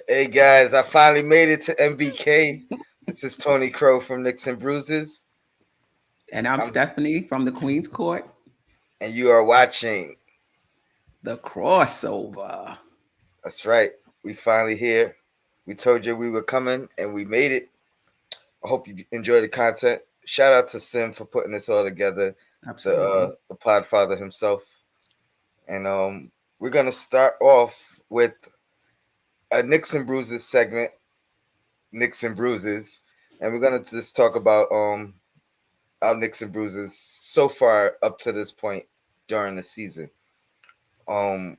Hey guys, I finally made it to MBK. This is Tony Crow from Knicks and Bruises. And I'm I'm Stephanie from the Queen's Court. and you are watching. The crossover. That's right. We finally here. We told you we were coming and we made it. I hope you enjoy the content. Shout out to Sim for putting this all together. Absolutely. The Podfather himself. And we're gonna start off with a Knicks and Bruises segment. Knicks and Bruises. And we're gonna just talk about our Knicks and Bruises so far up to this point during the season. Um,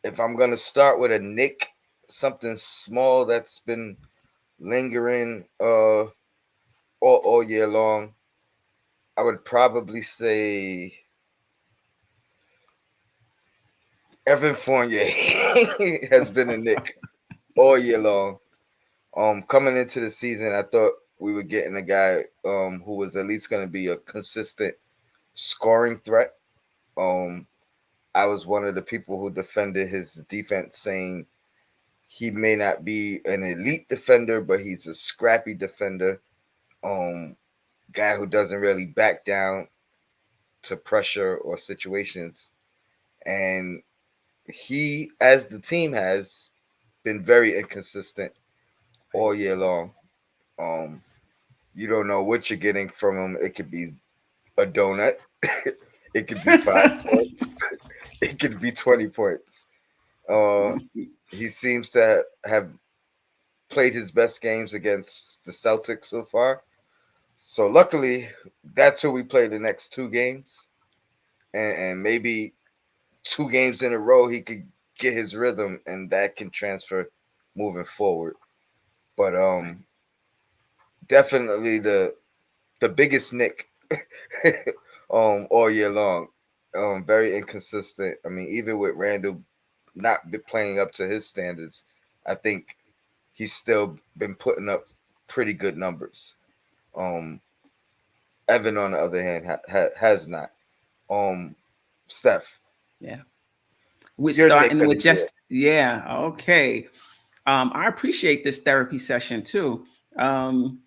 if I'm gonna start with a Nick, something small that's been lingering all year long, I would probably say Evan Fournier has been a Nick all year long. Coming into the season, I thought we were getting a guy who was at least gonna be a consistent scoring threat. Um, I was one of the people who defended his defense, saying he may not be an elite defender, but he's a scrappy defender. Um, Guy who doesn't really back down to pressure or situations, and he, as the team has, been very inconsistent all year long. Um, you don't know what you're getting from him. It could be a donut. It could be 5 points. It could be 20 points. Uh, he seems to have played his best games against the Celtics so far. So luckily, that's who we play the next two games, and maybe 2 games in a row he could get his rhythm, and that can transfer moving forward. But definitely the biggest nick all year long. Very inconsistent. I mean, even with Randall not be playing up to his standards, I think he's still been putting up pretty good numbers. Um, Evan, on the other hand, has not. Um, Steph, Yeah. We're your Nick starting of with the year. just, yeah, okay. I appreciate this therapy session too. Um,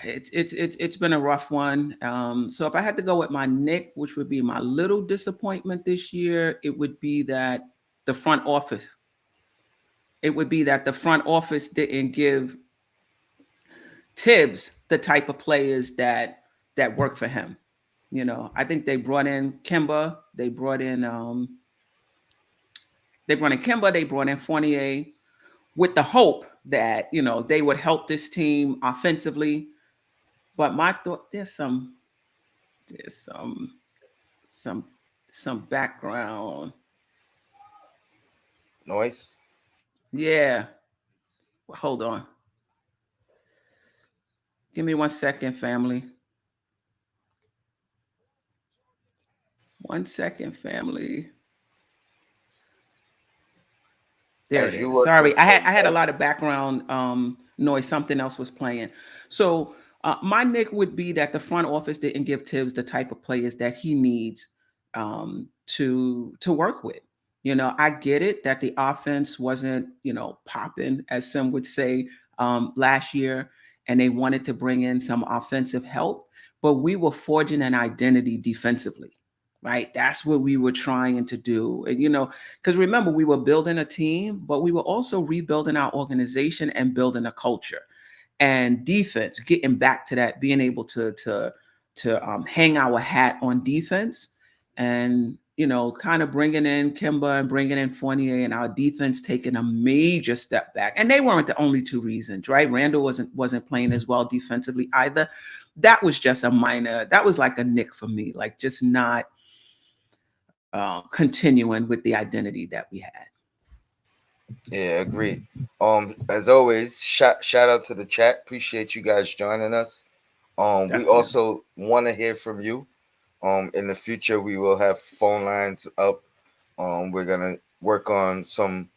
it's been a rough one. So if I had to go with my Nick, which would be my little disappointment this year, it would be that the front office. It would be that the front office didn't give Tibbs the type of players that work for him. I think they brought in Kimba, they brought in Kimba, they brought in Fournier with the hope that they would help this team offensively. But my thought, there's some some background. Noise. Yeah, hold on. Give me 1 second, family. 1 second, family. There As it you is. work with Sorry, I had a lot of background noise. Something else was playing. So my Nick would be that the front office didn't give Tibbs the type of players that he needs to work with. I get it that the offense wasn't popping, as some would say, last year, and they wanted to bring in some offensive help, but we were forging an identity defensively. Right, that's what we were trying to do. And because remember, we were building a team, but we were also rebuilding our organization and building a culture and defense, getting back to that, being able to hang our hat on defense, and kind of bringing in Kimba and bringing in Fournier, and our defense taking a major step back. And they weren't the only two reasons, right? Randall wasn't playing as well defensively either. That was just a minor. That was like a nick for me, like just not continuing with the identity that we had. Yeah, agreed. As always, shout out to the chat. Appreciate you guys joining us. We Definitely. also want to hear from you. In the future, we will have phone lines up. We're gonna work on some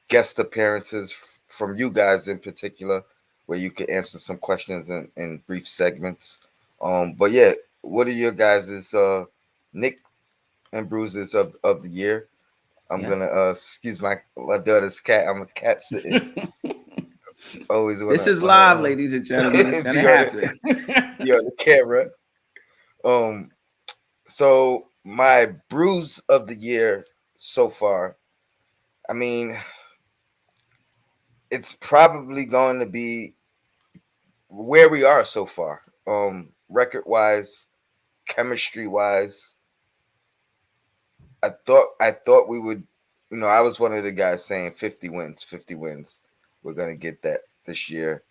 guest appearances from you guys in particular, where you can answer some questions in brief segments. But yeah, what are your guys' Nick and bruises of the year? I'm Yeah. gonna excuse my daughter's cat. I'm a cat sitting. Always This is wanna live, ladies and gentlemen. It's gonna be on happen. the be on the camera. Um, so my bruise of the year so far. I mean, it's probably going to be where we are so far. Record wise, chemistry wise, I thought we would. I was one of the guys saying 50 wins, 50 wins. We're gonna get that this year.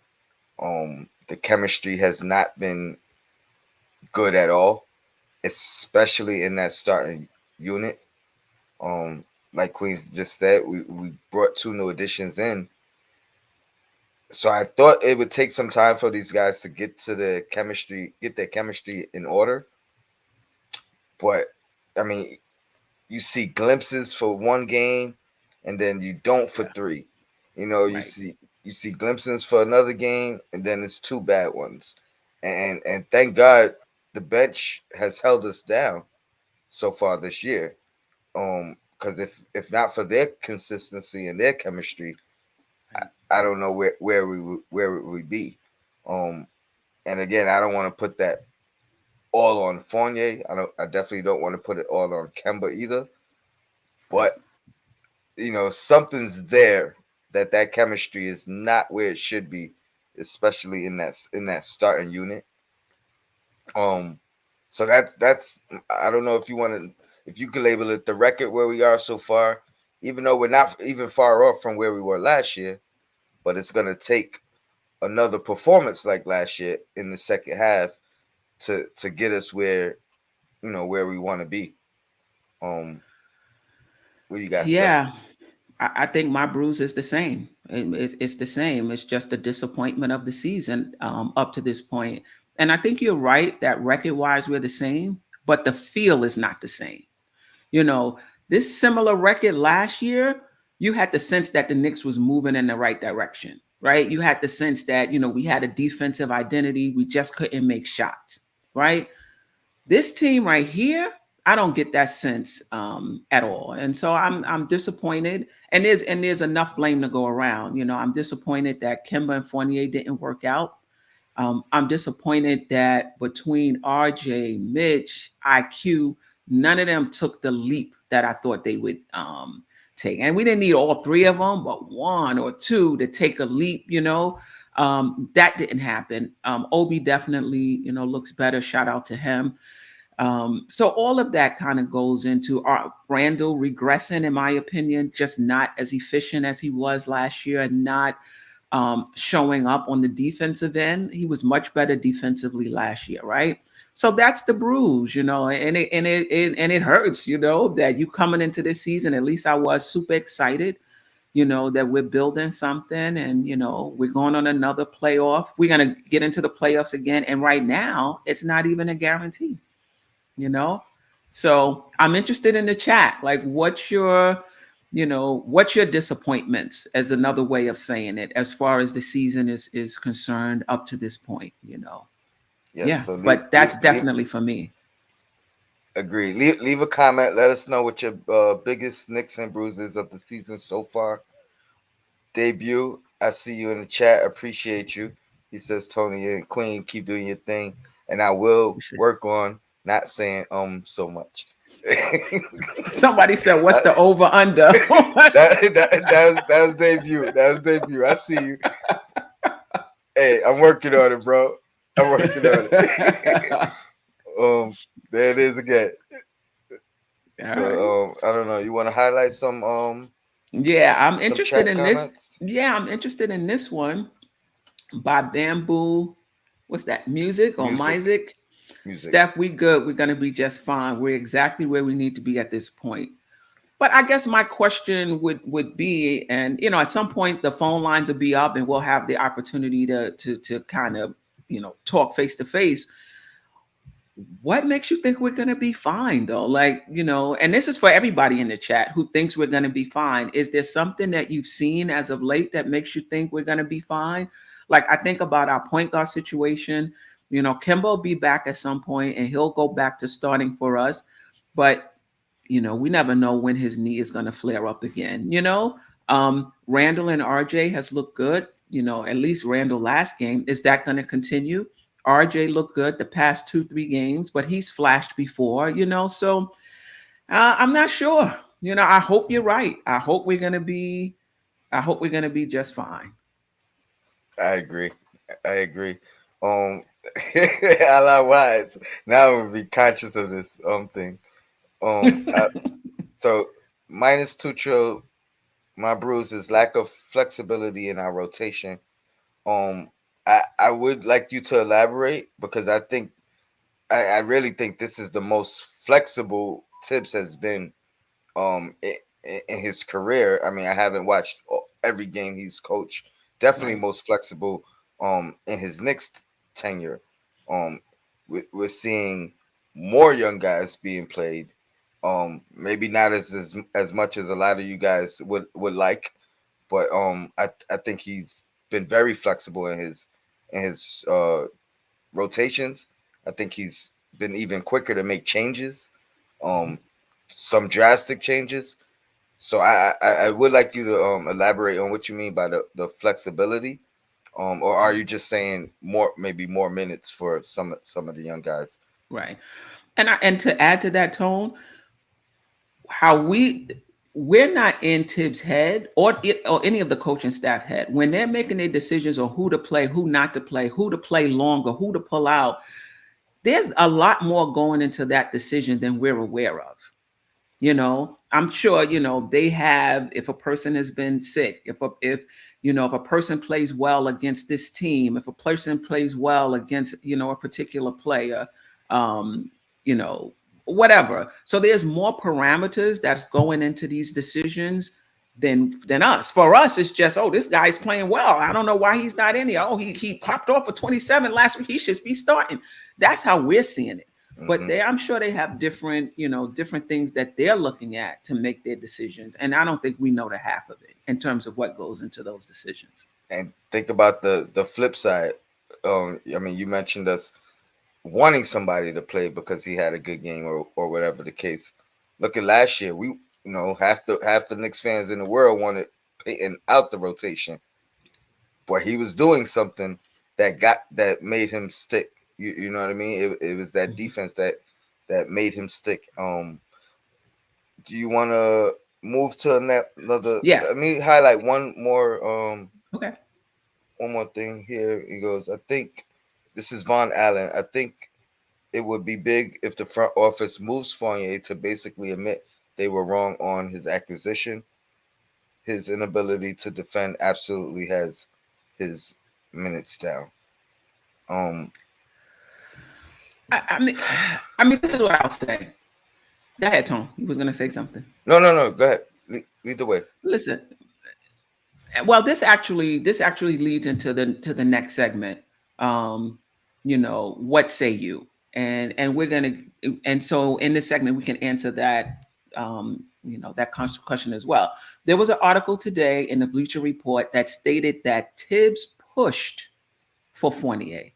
The chemistry has not been good at all, especially in that starting unit. Um, like Queen just said, we brought two new additions in, so I thought it would take some time for these guys to get their chemistry in order. But I mean, you see glimpses for one game, and then you don't for Yeah, three. You right. see glimpses for another game, and then it's two bad ones. And thank God the bench has held us down so far this year. Because if not for their consistency and their chemistry, Right. I don't know where we would be. Um, and again, I don't want to put that all on Fournier. I definitely don't want to put it all on Kemba either. Right. But something's there that chemistry is not where it should be, especially in that starting unit. Um, so that's I don't know if you could label it the record where we are so far, even though we're not even far off from where we were last year, but it's gonna take another performance like last year in the second half to get us where we want to be. Um, what you got, Steph? Yeah. I think my bruise is the same. It's the same. It's just a disappointment of the season up to this point. And I think you're right that record wise we're the same, but the feel is not the same. You know, this similar record last year, you had the sense that the Knicks was moving in the right direction, right? You had the sense that, we had a defensive identity. We just couldn't make shots, right? This team right here, I don't get that sense at all, and so I'm disappointed. And there's enough blame to go around. I'm disappointed that Kemba and Fournier didn't work out. I'm disappointed that between RJ, Mitch, IQ, none of them took the leap that I thought they would take. And we didn't need all three of them, but one or two to take a leap. That didn't happen. Obi definitely, looks better. Shout out to him. So all of that kind of goes into our Randall regressing, in my opinion, just not as efficient as he was last year, and not showing up on the defensive end. He was much better defensively last year, right? So that's the bruise, and it hurts, that you coming into this season. At least I was super excited, that we're building something, and we're going on another playoff. We're gonna get into the playoffs again, and right now it's not even a guarantee you know so I'm interested in the chat, like what's your disappointments, as another way of saying it, as far as the season is concerned up to this point. Yes. Yeah, So but that's definitely for me. agree. Leave a comment. Let us know what your biggest nicks and bruises of the season so far. Debut. I see you in the chat. Appreciate you. He says, Tony and Queen, keep doing your thing, and I will Appreciate it. work on not saying so much. Somebody said, what's I- the over under? that was debut. That was debut. I see you. Hey, I'm working on it, bro. I'm working on it. um, there it is again. All So right. I don't know. You want to highlight Yeah, I'm some interested chat in this. comments? Yeah, I'm interested in this one by Bamboo. What's that? Music or Music, Music? music. Steph, we good. We're gonna be just fine. We're exactly where we need to be at this point. But I guess my question would be, and at some point the phone lines will be up, and we'll have the opportunity to kind of talk face to face. What makes you think we're going to be fine, though? Like, and this is for everybody in the chat who thinks we're going to be fine. Is there something that you've seen as of late that makes you think we're going to be fine? Like, I think about our point guard situation. Kemba will be back at some point, and he'll go back to starting for us. But we never know when his knee is going to flare up again. Randall and RJ has looked good. At least Randall last game. Is that going to continue? RJ looked good the past 2-3 games, but he's flashed before. So I'm not sure. I hope you're right. I hope we're gonna be just fine. I agree. I agree. Um, a lot wise. Now I'm gonna be conscious of this thing. I, so minus two trill. My bruises lack of flexibility in our rotation. Um, I would like you to elaborate because I really think this is the most flexible Tibbs has been in his career. I mean, I haven't watched every game he's coached. Definitely Right, most flexible in his Knicks tenure. We're seeing more young guys being played. Maybe not as much as a lot of you guys would like, but I think he's been very flexible in his rotations. I think he's been even quicker to make changes. Um, some drastic changes. So I would like you to elaborate on what you mean by the flexibility. Or are you just saying maybe more minutes for some of the young guys? right. And to add to that tone, how we're not in Tibbs' head or any of the coaching staff head when they're making their decisions on who to play, who not to play, who to play longer, who to pull out. There's a lot more going into that decision than we're aware of. I'm sure they have, if a person has been sick, if a person plays well against this team, if a person plays well against a particular player, um you know whatever. So there's more parameters that's going into these decisions than us. For us, it's just, oh, this guy's playing well, I don't know why he's not in here. Oh, he popped off for 27 last week, he should be starting. That's how we're seeing it. But Hmm. I'm sure they have different things that they're looking at to make their decisions, and I don't think we know the half of it in terms of what goes into those decisions. And think about the flip side. I mean, you mentioned us wanting somebody to play because he had a good game or whatever the case. Look at last year. We half the Knicks fans in the world wanted Peyton out the rotation, but he was doing something that made him stick. You know what I mean? It was that Mhm. defense that made him stick. Do you want to move to another? Yeah. Let me highlight Okay. one more thing here. He goes, I think this is Von Allen. I think it would be big if the front office moves Fournier to basically admit they were wrong on his acquisition. His inability to defend absolutely has his minutes down. Um, I mean, I mean, this is what I'll say. Go ahead, Tom. You was gonna say something. no, no, no. Go ahead. Lead the way. Listen. Well, this actually leads into the next segment. Um, what say you? And we're gonna and so in this segment we can answer that that question as well. There was an article today in the Bleacher Report that stated that Tibbs pushed for Fournier,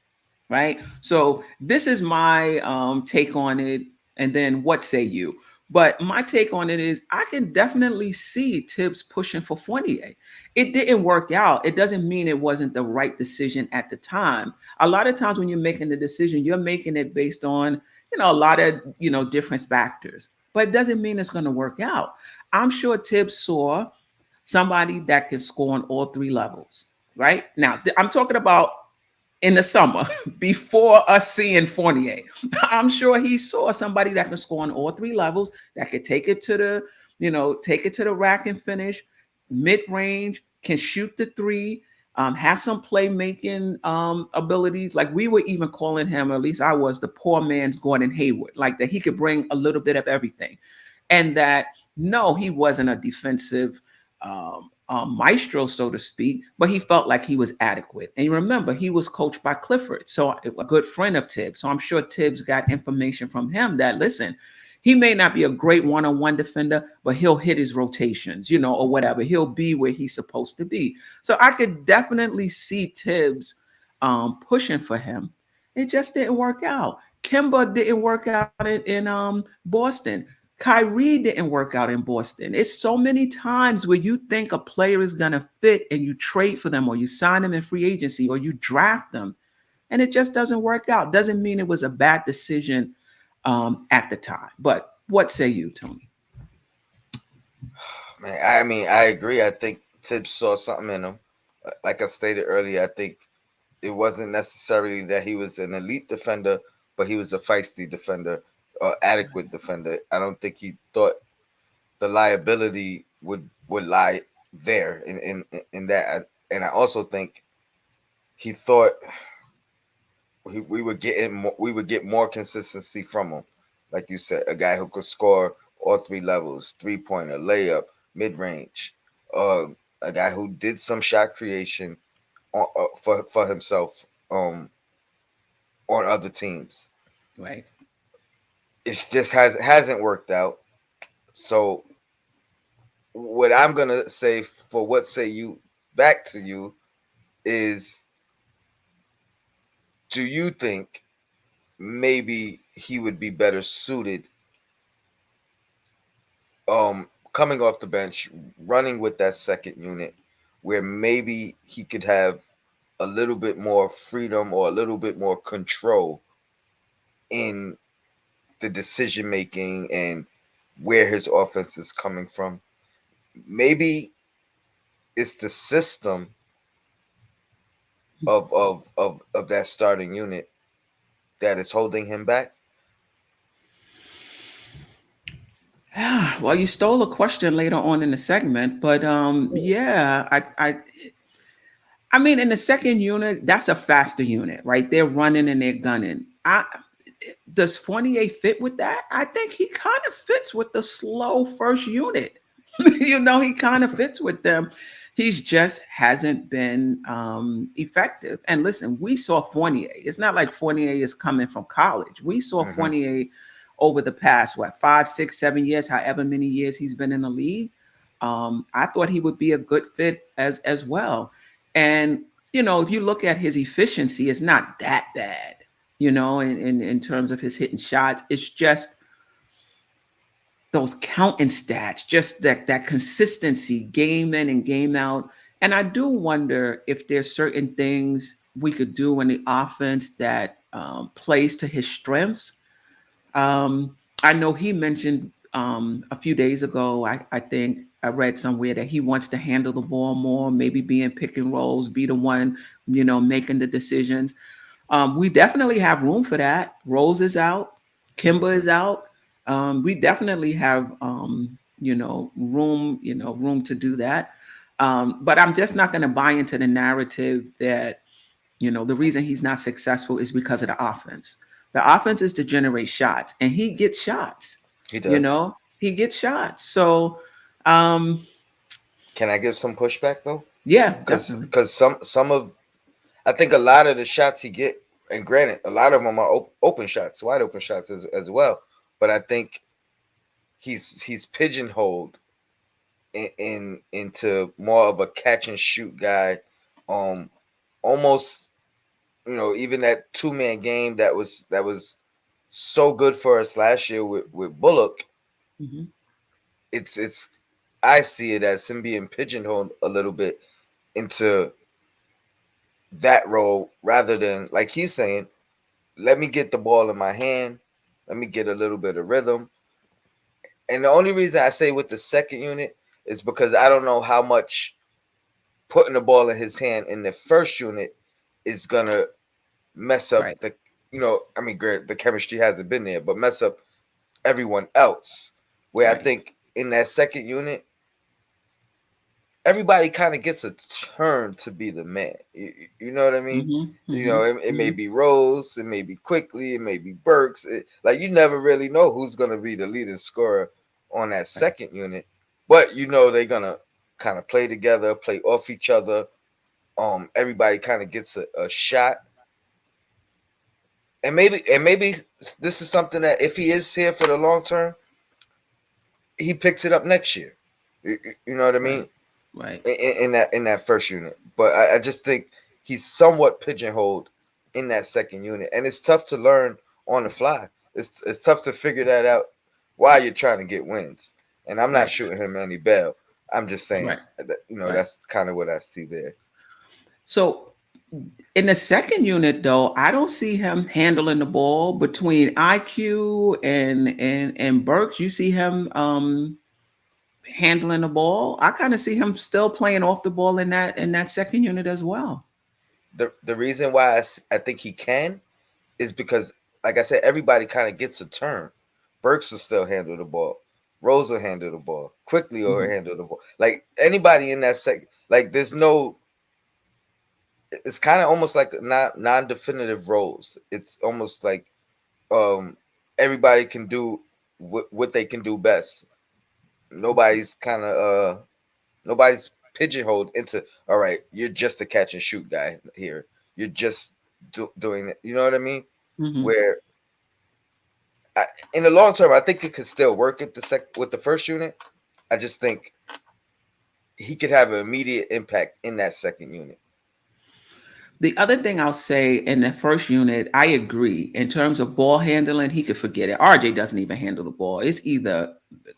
right? So this is my take on it, and then what say you? But my take on it is I can definitely see Tibbs pushing for Fournier. It didn't work out. It doesn't mean it wasn't the right decision at the time. A lot of times when you're making the decision, you're making it based on a lot of different factors, but it doesn't mean it's going to work out. I'm sure Tibbs saw somebody that can score on all three levels. Right now, I'm talking about in the summer before us seeing Fournier. I'm sure he saw somebody that can score on all three levels, that could take it to the rack and finish, mid range, can shoot the three, has some playmaking abilities. Like we were even calling him, or at least I was, the poor man's Gordon Hayward, like that he could bring a little bit of everything. And that no, he wasn't a defensive maestro, so to speak, but he felt like he was adequate. And you remember, he was coached by Clifford, so a good friend of Tibbs. So I'm sure Tibbs got information from him that, listen, he may not be a great one-on-one defender, but he'll hit his rotations, or whatever. He'll be where he's supposed to be. So I could definitely see Tibbs pushing for him. It just didn't work out. Kimba didn't work out in Boston. Kyrie didn't work out in Boston. It's so many times where you think a player is going to fit and you trade for them or you sign them in free agency or you draft them and it just doesn't work out. Doesn't mean it was a bad decision at the time. But what say you, Tony? Man, I mean, I agree. I think Tibbs saw something in him. Like I stated earlier, I think it wasn't necessarily that he was an elite defender, but he was a feisty defender or adequate defender. I don't think he thought the liability would lie there in that. And I also think he thought we would get more consistency from him. Like you said, a guy who could score all three levels: 3-pointer, layup, mid range. Uh, a guy who did some shot creation for himself on other teams. Right. It's just hasn't worked out. So what I'm gonna say for what say you back to you is, do you think maybe he would be better suited coming off the bench, running with that second unit, where maybe he could have a little bit more freedom or a little bit more control in the decision making and where his offense is coming from? Maybe it's the system of that starting unit that is holding him back. Well, you stole a question later on in the segment, but yeah, I mean, in the second unit, that's a faster unit, right? They're running and they're gunning. Does Fournier fit with that? I think he kind of fits with the slow first unit. He kind of fits with them. He's just hasn't been effective. And listen, we saw Fournier. It's not like Fournier is coming from college. We saw Mm-hmm. Fournier over the past, what, 5, 6, 7 years, however many years he's been in the league. I thought he would be a good fit as well. And, if you look at his efficiency, it's not that bad, in terms of his hitting shots. It's just those counting stats, just that consistency, game in and game out. And I do wonder if there's certain things we could do in the offense that plays to his strengths. I know he mentioned a few days ago, I think I read somewhere that he wants to handle the ball more, maybe be in pick and rolls, be the one, making the decisions. We definitely have room for that. Rose is out, Kimba is out. We definitely have, room to do that. But I'm just not going to buy into the narrative that, the reason he's not successful is because of the offense. The offense is to generate shots, and he gets shots. He does. He gets shots. So, um, Can I give some pushback though? yeah, definitely. Because some of I think a lot of the shots he get, and granted, a lot of them are open shots, wide open shots as well. But I think he's pigeonholed into more of a catch and shoot guy. Um, Almost, even that 2-man game that was so good for us last year with Bullock. Hmm. It's I see it as him being pigeonholed a little bit into that role rather than, like he's saying, let me get the ball in my hand, let me get a little bit of rhythm. And the only reason I say with the second unit is because I don't know how much putting the ball in his hand in the first unit is gonna mess up Right, I mean, great, the chemistry hasn't been there, but mess up everyone else. Where I right. think in that second unit, everybody kind of gets a turn to be the man. You know what I mean? Hmm. Hmm. It may Hmm. be Rose, it may be Quickly, it may be Burks. Like, you never really know who's gonna be the leading scorer on that Right. second unit, but they're gonna kind of play together, play off each other. Everybody kind of gets a shot, and maybe this is something that if he is here for the long term, he picks it up next year. You know what I Right. mean? Right. In that first unit. But I just think he's somewhat pigeonholed in that second unit, and it's tough to learn on the fly. It's tough to figure that out while you're trying to get wins. And I'm not Right. shooting him any bail. I'm just saying Right. that, Right. that's kind of what I see there. So in the second unit, though, I don't see him handling the ball between IQ and Burks. You see him handling the ball. I kind of see him still playing off the ball in that second unit as well. The reason why I think he can is because, like I said, everybody kind of gets a turn. Burks will still handle the ball. Rose will handle the ball. Quickly will Mhm. handle the ball. Like anybody in that like there's no. It's kind of almost like not non-definitive roles. It's almost like um everybody can do what they can do best. Nobody's kind of nobody's pigeonholed into, all right, you're just a catch and shoot guy here. You're just doing it. You know what I mean? Mhm. Where I, in the long term, I think it could still work at with the first unit. I just think he could have an immediate impact in that second unit. The other thing I'll say in the first unit, I agree. In terms of ball handling, he could forget it. RJ doesn't even handle the ball. It's either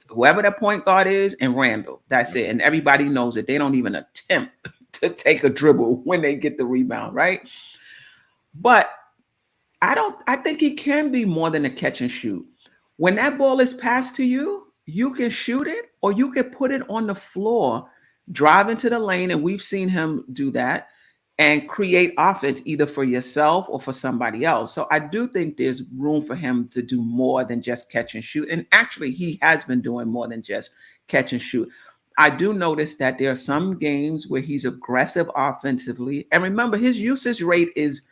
whoever the point guard is and Randall. That's it. And everybody knows it. They don't even attempt to take a dribble when they get the rebound, right? But I think he can be more than a catch and shoot. When that ball is passed to you, you can shoot it or you can put it on the floor, drive into the lane, and we've seen him do that and create offense either for yourself or for somebody else. So I do think there's room for him to do more than just catch and shoot. And actually, he has been doing more than just catch and shoot. I do notice that there are some games where he's aggressive offensively. And remember, his usage rate is,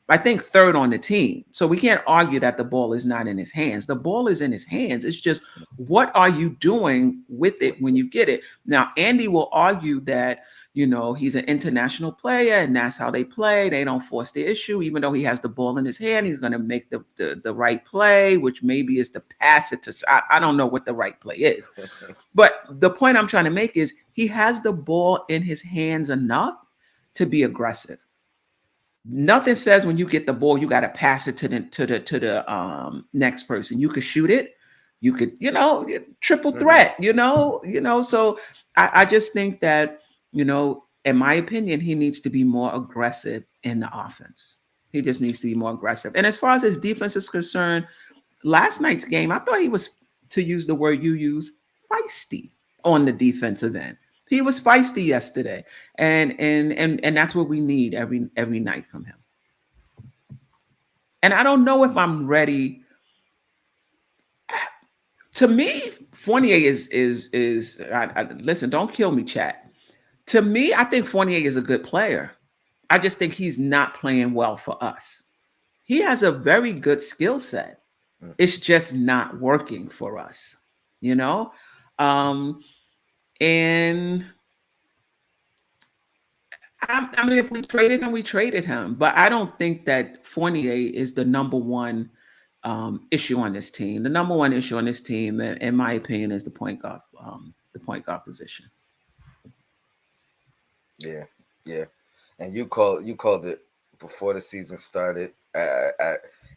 I think, third on the team. So we can't argue that the ball is not in his hands. The ball is in his hands. It's just, what are you doing with it when you get it? Now, Andy will argue that, he's an international player and that's how they play. They don't force the issue. Even though he has the ball in his hand, he's going to make the right play, which maybe is to pass it to, I don't know what the right play is. But the point I'm trying to make is he has the ball in his hands enough to be aggressive. Nothing says when you get the ball, you got to pass it to the next person. You could shoot it. You could, triple Mm-hmm. threat, So I just think that, in my opinion, he needs to be more aggressive in the offense. He just needs to be more aggressive. And as far as his defense is concerned, last night's game, I thought he was, to use the word you use, feisty on the defensive end. He was feisty yesterday, and that's what we need every night from him. And I don't know if I'm ready. To me, Fournier listen. Don't kill me, chat. To me, I think Fournier is a good player. I just think he's not playing well for us. He has a very good skill set. It's just not working for us, you know. Um, and I mean, if we traded him, we traded him. But I don't think that Fournier is the number one issue on this team. The number one issue on this team, in my opinion, is the point guard position. Yeah, yeah. And you called it before the season started.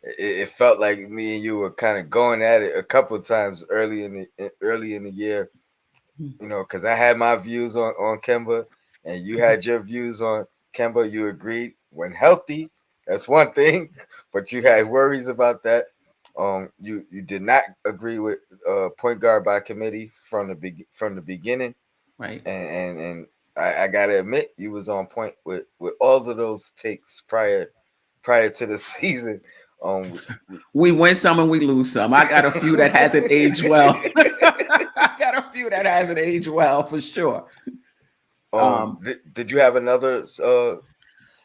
It felt like me and you were kind of going at it a couple of times early in the year. Because I had my views on Kemba, and you had your views on Kemba. You agreed when healthy. That's one thing, but you had worries about that. You did not agree with point guard by committee from the beginning, Right. and I gotta admit you was on point with all of those takes prior to the season. Um, We win some and we lose some. I got a few that hasn't aged well. I got a few that haven't aged well for sure. Um, did you have another?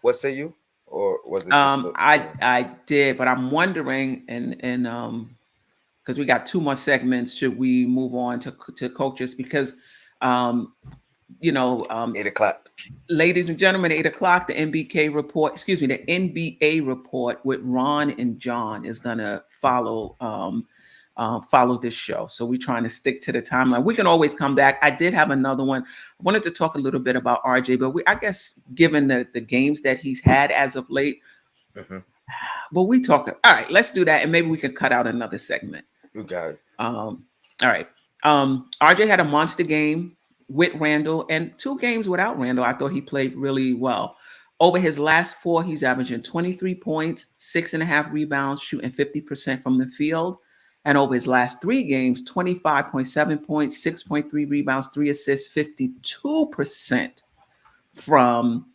What say you? Or was it just the one? I did, but I'm wondering, and because we got two more segments, should we move on to coaches? Because um, you know, um, 8 o'clock. ladies and gentlemen, 8 o'clock, the NBK report, excuse me, the NBA report with Ron and John is gonna follow this show. So we're trying to stick to the timeline. We can always come back. I did have another one. I wanted to talk a little bit about RJ, but I guess given the games that he's had as of late, Mm-hmm. but we talk. All right, let's do that, and maybe we can cut out another segment. You got it. Um, All right. RJ had a monster game with Randall and 2 games without Randall. I thought he played really well. Over his last 4, he's averaging 23 points, 6.5 rebounds, shooting 50% from the field. And over his last 3 games, 25.7 points, 6.3 rebounds, 3 assists, 52% from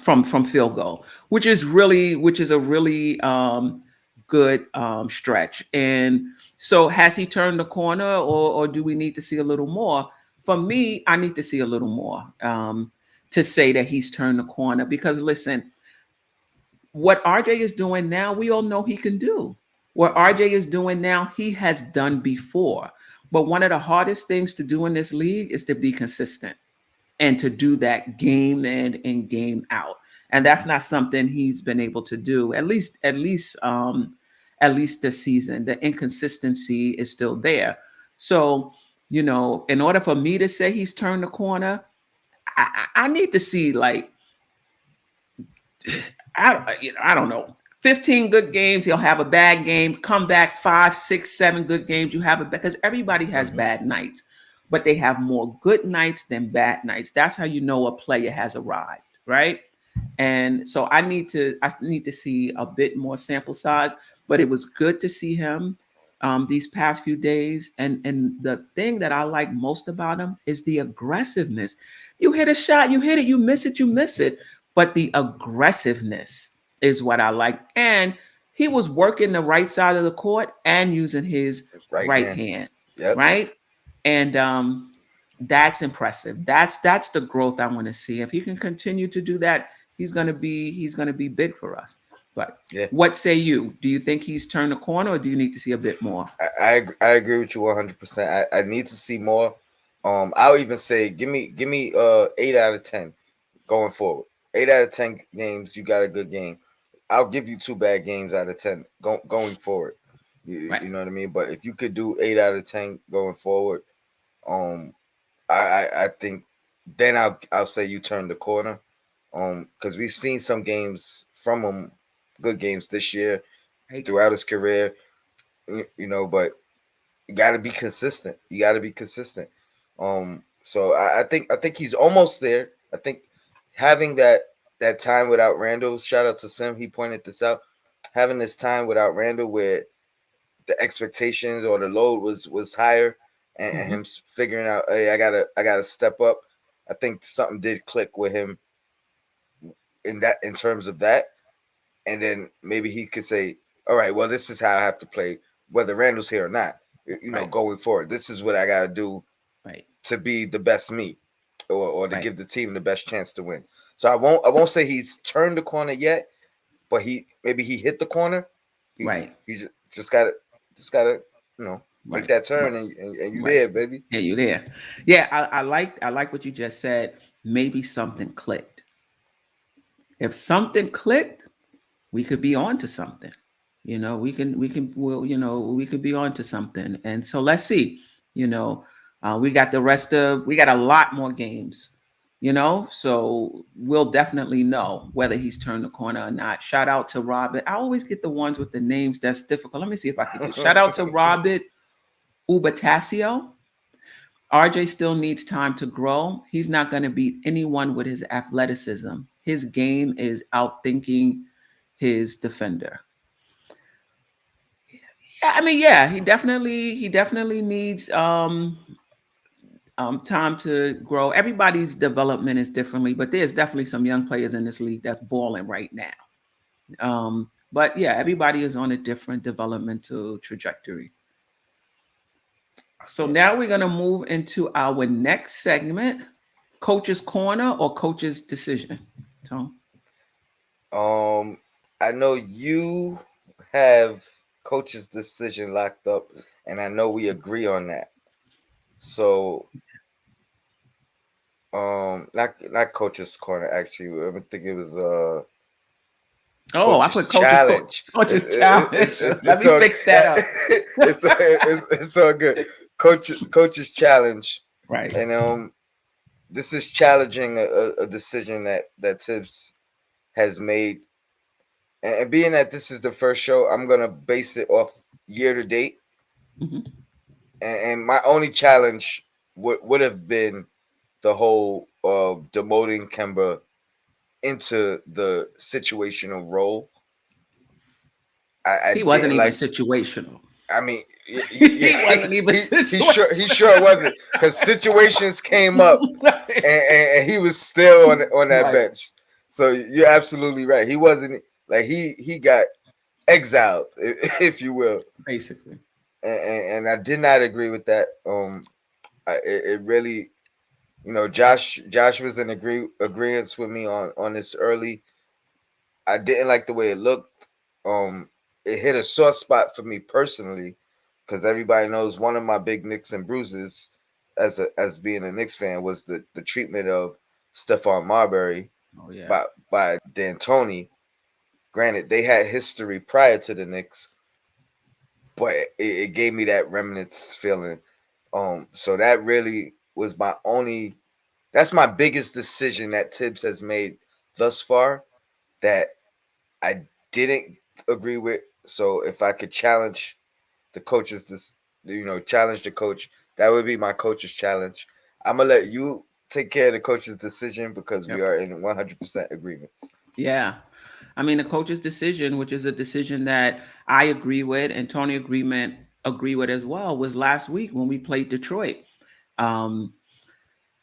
from field goal, which is a really good stretch. And so, has he turned the corner, or do we need to see a little more? For me, I need to see a little more to say that he's turned the corner. Because listen, what RJ is doing now, we all know he can do. What RJ is doing now, he has done before. But one of the hardest things to do in this league is to be consistent and to do that game in and game out. And that's not something he's been able to do, at least this season. The inconsistency is still there. So, in order for me to say he's turned the corner, I need to see, like, I don't know, 15 good games. He'll have a bad game, come back 5, 6, 7 good games. You have it because everybody has bad nights, but they have more good nights than bad nights. That's how you know a player has arrived, right? And so I need to see a bit more sample size, but it was good to see him these past few days. And the thing that I like most about him is the aggressiveness. You hit a shot, you hit it, you miss it, you miss it. But the aggressiveness is what I like. And he was working the right side of the court and using his Right right hand. hand, Yep. right? And that's impressive. That's the growth I want to see. If he can continue to do that, he's gonna be big for us. But Yeah. what say you? Do you think he's turned the corner, or do you need to see a bit more? I agree with you 100%. I need to see more. I'll even say give me 8 out of 10 going forward. 8 out of 10 games, you got a good game. I'll give you 2 bad games out of 10 going forward. Right. You know what I mean? But if you could do 8 out of 10 going forward, um, I think then I'll say you turn the corner. Because we've seen some games from him, good games this year Right. throughout his career. But you got to be consistent. You got to be consistent. So I think he's almost there. I think having that time without Randall. Shout out to Sim. He pointed this out. Having this time without Randall, where the expectations or the load was higher, and Hmm. him figuring out, hey, I gotta step up. I think something did click with him in terms of that, and then maybe he could say, all right, well, this is how I have to play, whether Randall's here or not. Right. Going forward, this is what I gotta do Right. to be the best me, or to Right. give the team the best chance to win. So I won't say he's turned the corner yet, but he hit the corner. He, Right. he just gotta make Right. that turn, Right. and you Right. there, baby. Yeah, you there. Yeah, I like what you just said. Maybe something clicked. If something clicked, we could be on to something. We could be on to something. And so let's see. You know, we got a lot more games. So we'll definitely know whether he's turned the corner or not. Shout out to Robert. I always get the ones with the names that's difficult. Let me see if I can do. Shout out to Robert Ubatasio. RJ still needs time to grow. He's not going to beat anyone with his athleticism. His game is outthinking his defender. Yeah, I mean, yeah, he definitely needs time to grow. Everybody's development is differently, but there's definitely some young players in this league that's balling right now. But yeah, everybody is on a different developmental trajectory. So Yeah. now we're going to move into our next segment, Coach's Corner or Coach's Decision. Tom? Um, I know you have coach's decision locked up, and I know we agree on that. So, not coach's corner. Actually, I think it was Oh, I coach's put challenge. Coach's Challenge. Let It's me so fix that up. it's so good. Coach's challenge, Right. and this is challenging a decision that Tibbs has made. And being that this is the first show, I'm gonna base it off year to date. Hmm. And my only challenge would have been the whole demoting Kemba into the situational role. I He wasn't didn't even like. situational. I mean, yeah, He wasn't even he situational. sure wasn't, because situations came up, and he was still on that Right. bench. So you're absolutely right. He wasn't like he got exiled, if you will, Basically. and I did not agree with that. It really, Josh was in agreement with me on this early. I didn't like the way it looked. It hit a sore spot for me personally, because everybody knows one of my big Knicks and bruises, as being a Knicks fan, was the treatment of Stephon Marbury Oh yeah. by D'Antoni. Granted, they had history prior to the Knicks, but it gave me that remnants feeling. So that really was my only. That's my biggest decision that Tibbs has made thus far, that I didn't agree with. So if I could challenge the coaches, challenge the coach, that would be my coach's challenge. I'm gonna let you take care of the coach's decision, because we Yep. are in 100% agreements. Yeah. I mean, the coach's decision, which is a decision that I agree with and Tony agree with as well, was last week when we played Detroit. Um,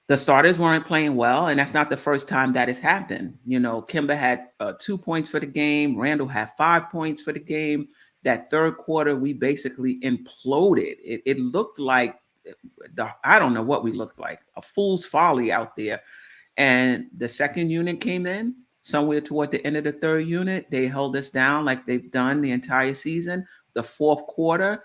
the starters weren't playing well, and that's not the first time that has happened. Kimba had 2 points for the game. Randall had 5 points for the game. That third quarter, we basically imploded. It looked like I don't know what we looked like, a fool's folly out there. And the second unit came in somewhere toward the end of the third unit. They held us down like they've done the entire season. The fourth quarter,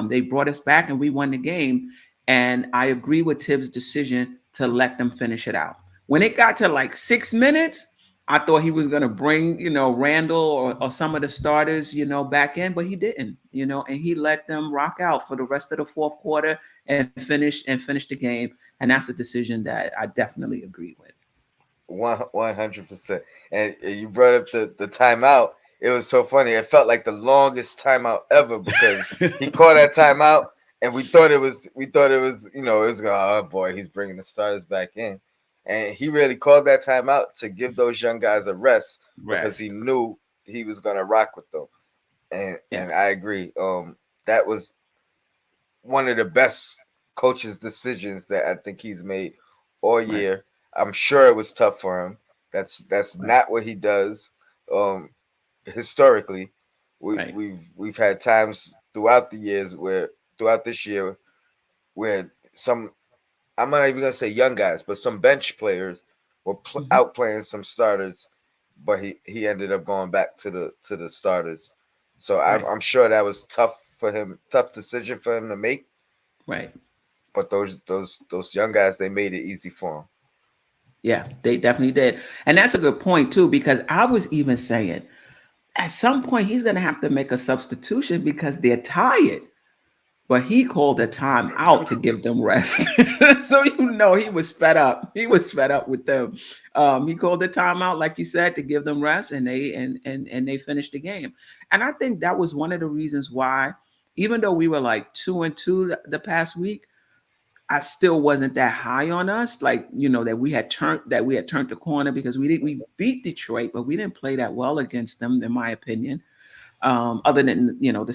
they brought us back and we won the game. And I agree with Tibbs' decision to let them finish it out. When it got to like 6 minutes, I thought he was going to bring, Randall or some of the starters, back in, but he didn't, and he let them rock out for the rest of the fourth quarter and finish the game. And that's a decision that I definitely agree with. 100%. And you brought up the timeout. It was so funny. It felt like the longest timeout ever, because he called that timeout, and we thought it was it was going. Oh boy, he's bringing the starters back in, and he really called that timeout to give those young guys a rest, because he Rest. knew he was gonna rock with them. Yeah. And I agree. That was one of the best coaches' decisions that I think he's made all Right. year. I'm sure it was tough for him. That's Right. not what he does. Um, Historically, Right. we've had times throughout this year, where some, I'm not even gonna say young guys, but some bench players were Hmm. outplaying some starters, but he ended up going back to the starters. So Right. I'm sure that was tough for him, tough decision for him to make. Right. But those young guys, they made it easy for him. Yeah, they definitely did. And that's a good point too, because I was even saying at some point he's gonna have to make a substitution because they're tired. But he called a time out to give them rest. So he was fed up. He was fed up with them. He called the timeout, like you said, to give them rest, and they finished the game. And I think that was one of the reasons why, even though we were like 2-2 the past week, I still wasn't that high on us. Like that we had turned the corner, because we beat Detroit, but we didn't play that well against them, in my opinion. Other than the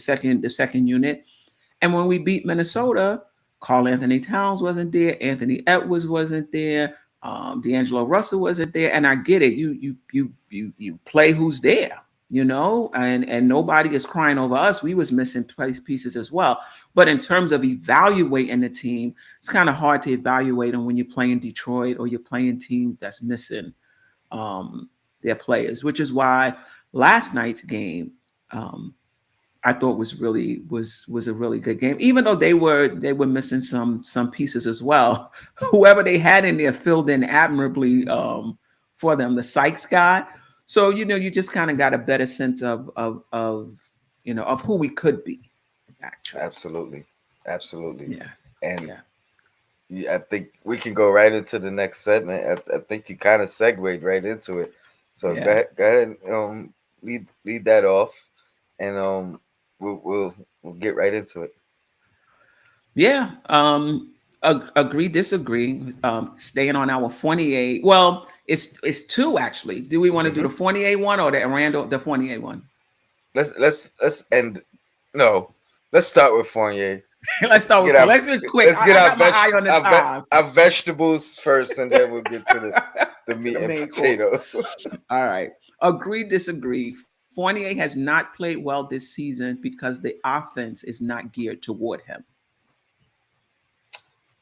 second unit. And when we beat Minnesota, Carl Anthony Towns wasn't there, Anthony Edwards wasn't there, D'Angelo Russell wasn't there. And I get it. You play who's there, and nobody is crying over us. We was missing place pieces as well. But in terms of evaluating the team, it's kind of hard to evaluate them when you're playing Detroit or you're playing teams that's missing um, their players, which is why last night's game I thought was a really good game, even though they were missing some pieces as well. Whoever they had in there filled in admirably for them, the Sykes guy. So you just kind of got a better sense of who we could be, actually. Absolutely, absolutely. Yeah, And yeah, I think we can go right into the next segment. I think you kind of segued right into it. So yeah. go ahead, and lead that off, and we'll get right into it. Yeah. Agree, disagree. Staying on our Fournier. Well, it's two actually. Do we want to do Hmm. the Fournier one or the Fournier one? Let's end. No, let's start with Fournier. Let's start with Get Fournier. our Let's be quick. let's get I got my eye on the time our vegetables first, and then we'll get to the to meat the and main course. potatoes. All right. Agree, disagree. Fournier has not played well this season because the offense is not geared toward him.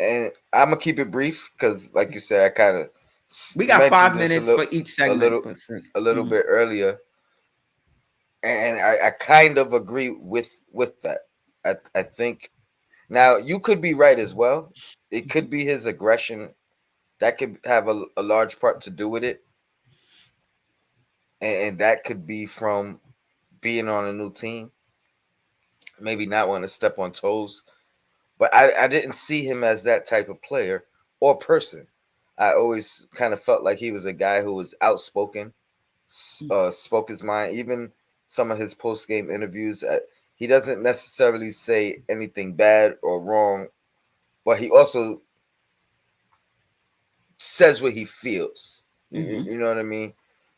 And I'm gonna keep it brief because, like you said, I kind of We got mentioned five this minutes for each a segment, little but a little mhm, bit earlier, and I kind of agree with that. I think now you could be right as well. It mhm, could be his aggression that could have a large part to do with it, and that could be from being on a new team, maybe not want to step on toes. But I didn't see him as that type of player or person. I always kind of felt like he was a guy who was outspoken, spoke his mind. Even some of his post game interviews, he doesn't necessarily say anything bad or wrong, but he also says what he feels. mhm, You know what I mean?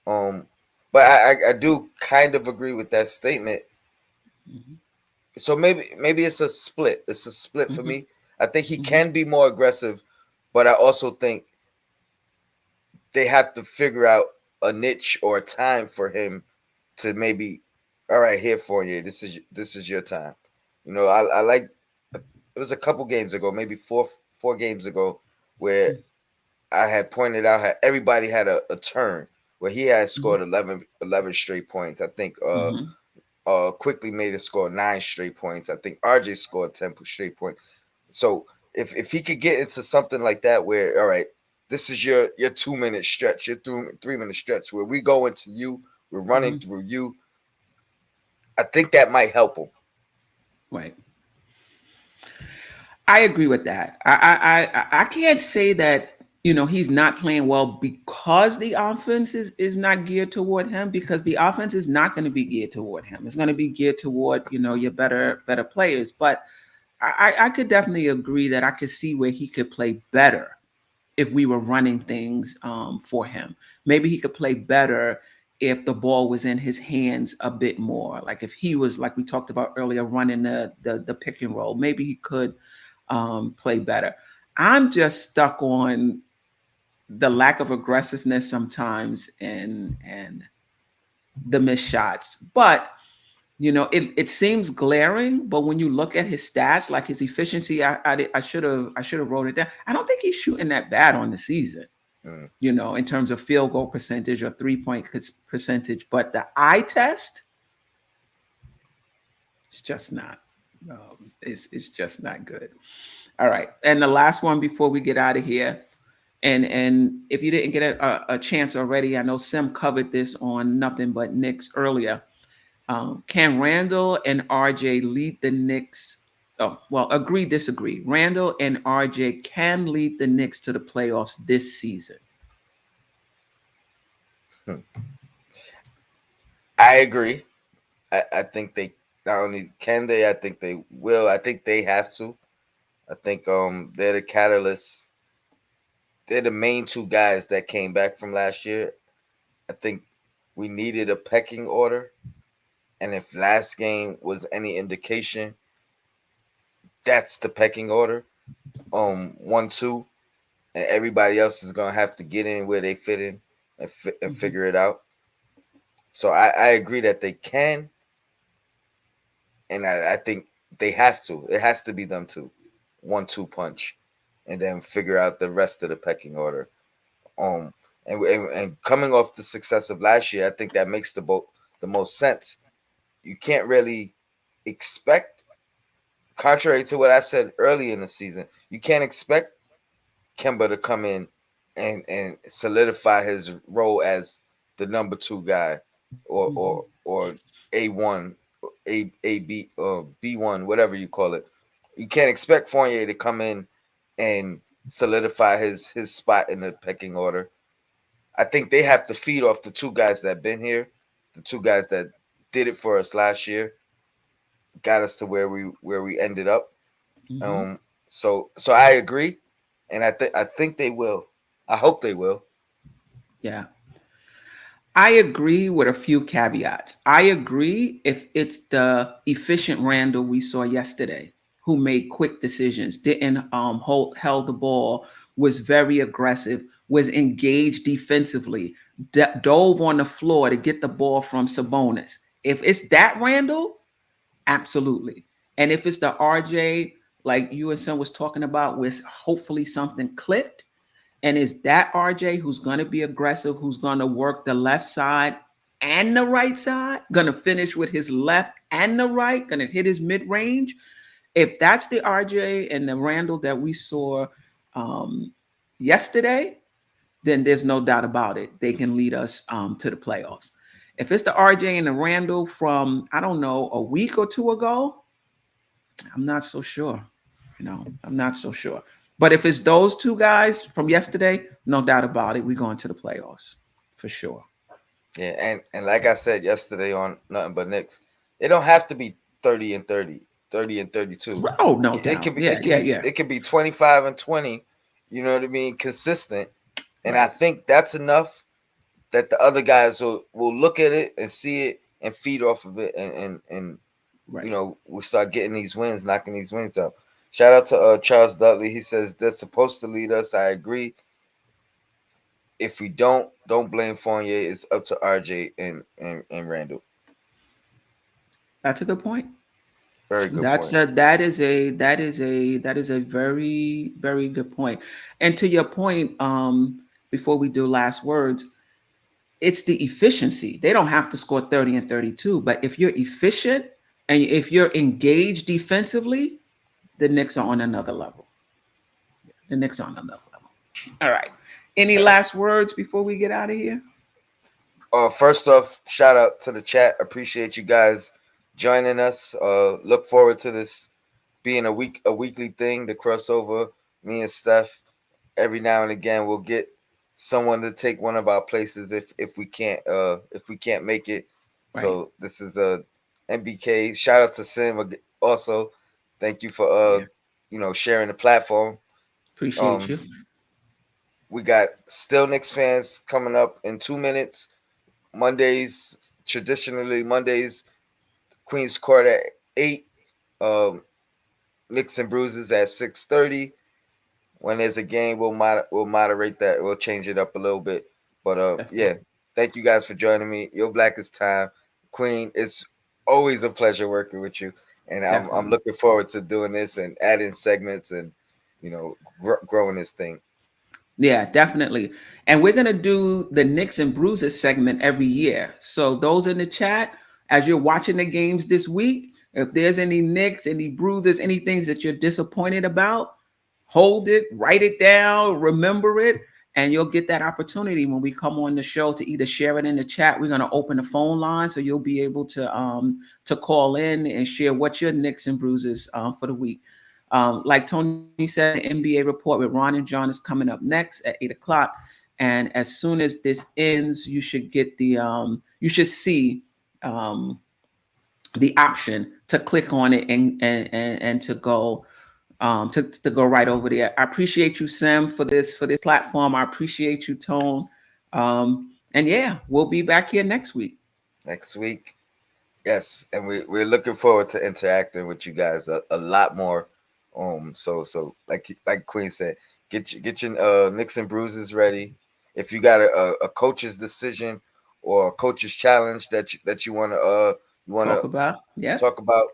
Um, but I do kind of agree with that statement. mhm, So maybe it's a split. It's a split for mhm, me. I think he mhm, can be more aggressive, but I also think they have to figure out a niche or a time for him to maybe, all right, here for you. This is your time. I like it was a couple games ago, maybe four games ago, where I had pointed out how everybody had a turn where he had mhm, scored 11 straight points. I think mhm, quickly made it score 9 straight points. I think RJ scored 10 straight points. So if he could get into something like that, where all right, this is your 2 minute stretch, your 3 minute stretch, where we go into you, we're running mhm. through you. I think that might help him. Right. I agree with that. I can't say that he's not playing well because the offense is not geared toward him, because the offense is not going to be geared toward him. It's going to be geared toward your better players. But I could definitely agree that I could see where he could play better if we were running things for him. Maybe he could play better if the ball was in his hands a bit more. Like if he was, like we talked about earlier, running the pick and roll, maybe he could play better. I'm just stuck on the lack of aggressiveness sometimes and the missed shots. But it seems glaring, but when you look at his stats, like his efficiency, I should have wrote it down. I don't think he's shooting that bad on the season, Mm. in terms of field goal percentage or 3 point percentage. But the eye test, it's just not. It's just not good. All right, and the last one before we get out of here, and if you didn't get a chance already, I know Sim covered this on Nothing But Knicks earlier. Can Randall and RJ lead the Knicks? Oh, well, agree, disagree. Randall and RJ can lead the Knicks to the playoffs this season. Hmm. I agree. I think they not only can they, I think they will. I think they have to. I think they're the catalyst. They're the main two guys that came back from last year. I think we needed a pecking order, and if last game was any indication, that's the pecking order. 1, 2, and everybody else is gonna have to get in where they fit in and Mhm, figure it out. So I agree that they can, and I think they have to. It has to be them two, 1, 2 punch, and then figure out the rest of the pecking order. Um, and coming off the success of last year, I think that makes the most sense. You can't really expect, contrary to what I said early in the season, you can't expect Kemba to come in and solidify his role as the number two guy, or mhm, or A1, A B B1, whatever you call it. You can't expect Fournier to come in and solidify his spot in the pecking order. I think they have to feed off the two guys that been here, the two guys that did it for us last year, got us to where we ended up. mhm, So I agree, and I think they will. I hope they will. Yeah. I agree with a few caveats. I agree if it's the efficient Randall we saw yesterday, who made quick decisions, didn't held the ball, was very aggressive, was engaged defensively, dove on the floor to get the ball from Sabonis. If it's that Randall, absolutely. And if it's the RJ, like you and son was talking about, with hopefully something clicked, and is that RJ who's going to be aggressive, who's going to work the left side and the right side, going to finish with his left and the right, going to hit his mid range? If that's the RJ and the Randall that we saw um, yesterday, then there's no doubt about it. They can lead us to the playoffs. If it's the RJ and the Randall from, I don't know, a week or two ago, I'm not so sure. I'm not so sure. But if it's those two guys from yesterday, no doubt about it, we're going to the playoffs for sure. Yeah, and like I said yesterday on Nothing But Knicks, it don't have to be 30 and 30, 30 and 32. Oh, no It doubt. could be Yeah, it could yeah, be yeah. it could be 25 and 20. You know what I mean? Consistent, and I Right, think that's enough that the other guys will look at it and see it and feed off of it, and right. we'll start getting these wins, knocking these wins up. Shout out to Charles Dudley. He says they're supposed to lead us. I agree. If we don't blame Fournier. It's up to RJ and Randall. That's a good point. Very good That's point. a that is a very very good point. And to your point, before we do last words, it's the efficiency. They don't have to score 30 and 32, but if you're efficient and if you're engaged defensively, the Knicks are on another level. The Knicks are on another level. All right. Any last words before we get out of here? First off, shout out to the chat. Appreciate you guys joining us. Look forward to this being a weekly thing. The crossover. Me and Steph. Every now and again, we'll get someone to take one of our places if we can't make it. Right. So this is a MBK. Shout out to Sim also. Thank you for Yeah. sharing the platform. Appreciate Um, you. we got still Knicks fans coming up in 2 minutes. Mondays, traditionally Mondays, Queens Court at 8. Um, Mix and Bruises at 6:30. When there's a game, we'll moderate that. We'll change it up a little bit. But yeah, Definitely. thank you guys for joining me. Your Blackest Time, Queen. It's always a pleasure working with you, and I'm Definitely. looking forward to doing this and adding segments and growing this thing. Yeah, definitely. And we're going to do the Knicks and Bruises segment every year. So, those in the chat, as you're watching the games this week, if there's any Knicks, any Bruises, any things that you're disappointed about, hold it, write it down, remember it, and you'll get that opportunity when we come on the show to either share it in the chat. We're going to open the phone line so you'll be able to call in and share what your Knicks and Bruises for the week. Like Tony said, the NBA report with Ron and John is coming up next at 8 o'clock. And as soon as this ends, you should get you should see um, the option to click on it and to go to go right over there. I appreciate you, Sam, for this platform. I appreciate you, Tone. And yeah, we'll be back here next week. Next week, yes, and we're looking forward to interacting with you guys a lot more. So like Queen said, get your Knicks and Bruises ready. If you got a coach's decision or a coach's challenge that you wanna Talk about, yeah. talk about,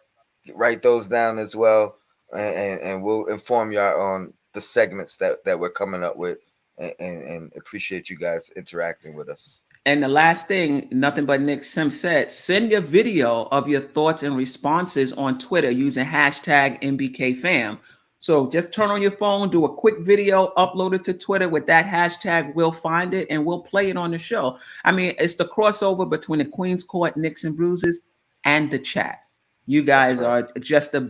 write those down as well, and we'll inform you on the segments that we're coming up with, and appreciate you guys interacting with us. And the last thing, nothing but Nick Sim said, send your video of your thoughts and responses on Twitter using hashtag MBKFam. So just turn on your phone, do a quick video, upload it to Twitter with that hashtag. We'll find it and we'll play it on the show. I mean, it's the crossover between the Queen's Court, Knicks and Bruises, and the chat. You That's guys right. are just a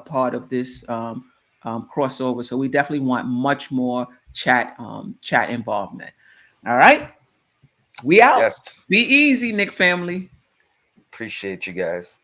part of this crossover. So we definitely want much more chat involvement. All right. We out. Yes. Be easy, Nick family. Appreciate you guys.